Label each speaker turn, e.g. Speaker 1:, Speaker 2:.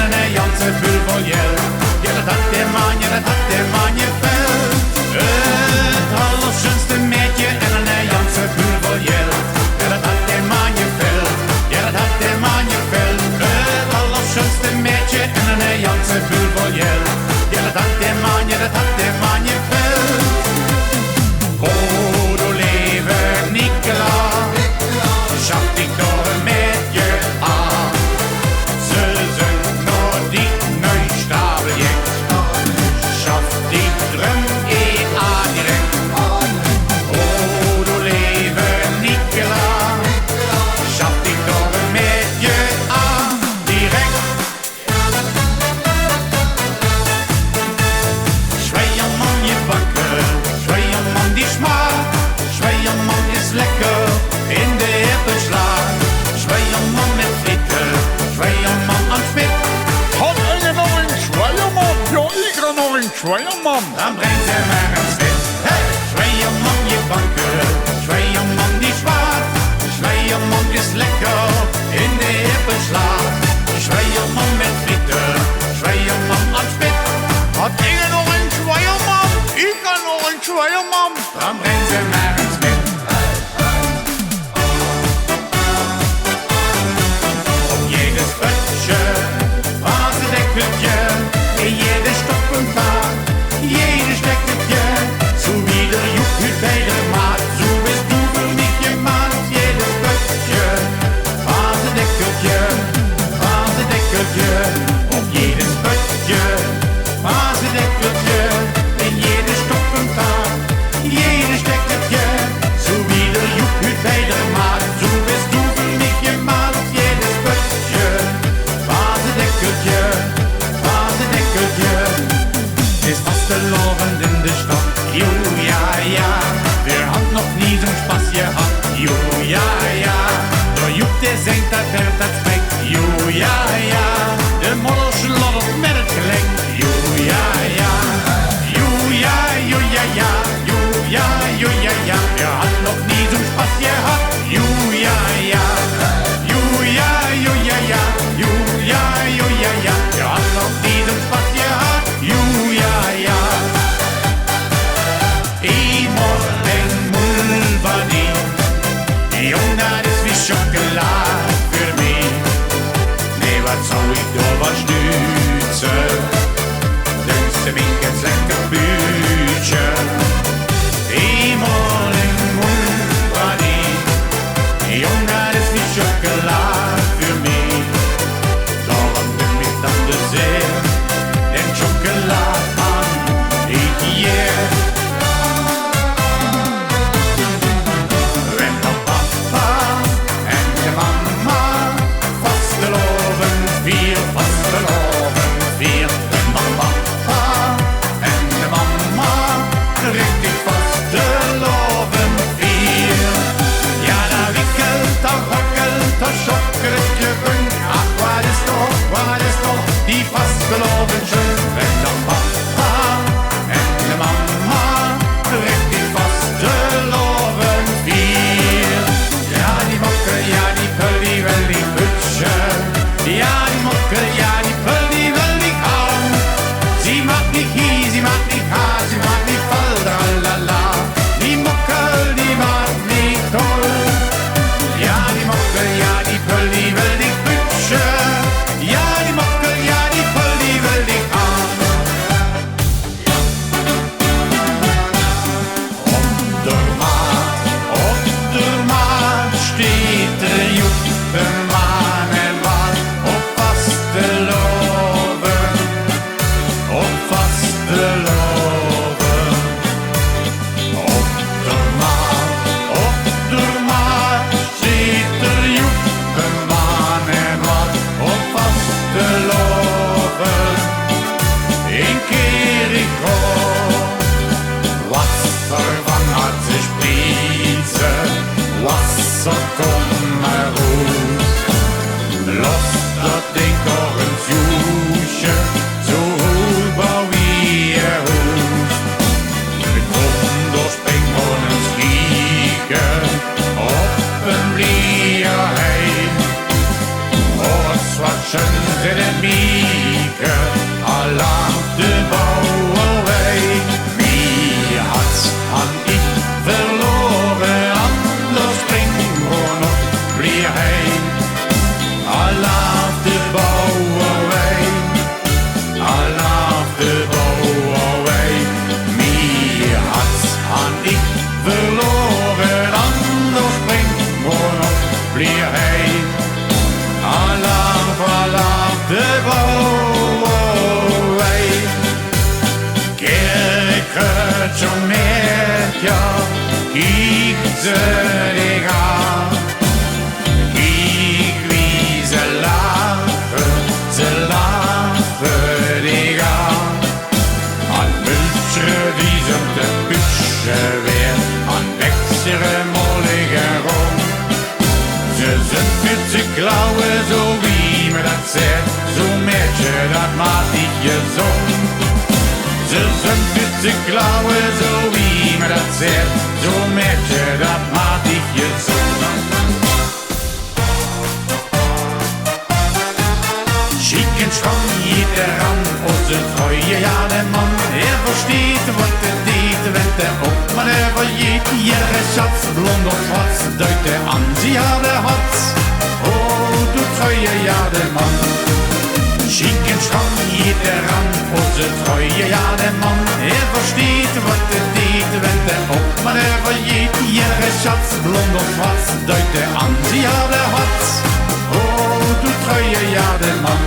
Speaker 1: en een Janse full vol geld. Ja, dat had de man gefällt. Het allerschönste meidje en een Janse full vol geld. Ja, dat had de man gefällt. Ja, dat had de man gefällt. Het allerschönste meidje en een Janse full vol geld. Ja, dat had de man gefällt. Oh, du liebe Nicola, schaff dich doch mit je an. Sie sind nur die Neustabeljeck, schaff dich drum an direkt. Oh, du liebe Nicola, schaff dich doch mit je an direkt. Schweiermann je bakken, Schweiermann die Schmack, Schweiermann ist lecker in der Äpfelschlag. Schweiermann mit Fritte, Schweiermann am Spit.
Speaker 2: Hat einer noch einen Schweiermann? Ja, ich habe noch einen Schweiermann.
Speaker 1: Dann bringt er mir ins Bett. Hey! Schweiermann je bakken, Schweiermann die Schmack, Schweiermann ist lecker in der Äpfelschlag. Schweiermann mit Fritte, Schweiermann am Spit.
Speaker 2: Hat einer noch einen Schweiermann? Ich habe noch einen Schweiermann.
Speaker 1: Dann bringt er mir ins Bett. Jedes Böttchen, Waserdeckelchen, jede Stock und Tag, jede Steckelchen, so wie der Juppel bei der Maat, so bist du für mich gemacht. Jedes Böttchen, Waserdeckelchen, Waserdeckelchen, und jedes Böttchen, Waserdeckelchen, jede Stock und Tag, jede Steckelchen, so wie der Juppel bei der Maat, so bist du für mich gemacht. Jedes Böttchen, Waserdeckelchen, Waserdeckelchen, ist fast verloren in der Stadt. Jo, ja, ja, wer hat noch nie so Spaß gehabt? Jo, ja, ja, der Jupp, der singt, der fährt das weg. Jo, ja, ja, der Model schlottert mit het Gelenk. Jo, ja, ja, jo, ja, jo, ja, ja, jo, ja, jo, ja, ja, wer hat noch nie so Spaß gehabt? Jo, ja, ja, jo, ja, jo, ja, ja, jo, ja, jo, ja, ja, wer hat noch nie so Spaß gehabt? Jo, ja, ja. Eenmaal een mulvani, jong, dat is wie chocolade voor mij. Nee, wat zou ik door wat stuutsen? Dunste winkels lekker buurtje. Eenmaal een mulvani, jong, dat is wie chocolade voor mij. Daarom neem ik dan de zee, den chocolade aan, ik yeah. Wenn der Papa en de Mama vasteloven vier, zet het Mieke, Allah de bouwweg. Wie had aan ik verloren, anders springen we nog weer heen. Allah de bouwweg, Allah de bouwweg. Wie had aan ik verloren, anders springen we nog weer heen. Allah, Allah de bouwweg. Kerkert zo met jou, ik ze dig aan. Ik wie ze lachen dig aan. An München die sind de Büsche weer, an wechsere mollige rum. Ze sind witzig klaue, so wie me dat zegt, zo Mädchen, dat maakt ik je zon. Ze sind witzig klaue, so wie me dat zegt, zo Mädchen, dat maakt ik je zon. Schicken strang jeder an, onze treue ja de man. Versteht wat de deed, wenn der op man vergeet. Ihre Schatz, blond of schwarz, duidt er an, sie ja de hat. Oh, du treue ja de man. Schicken strang jeder an, onze treue ja de man. Versteht wat de deed, wenn der op man vergeet. Ihre Schatz, blond of schwarz, duidt er an, sie ja de hat. Oh, du treue ja de man.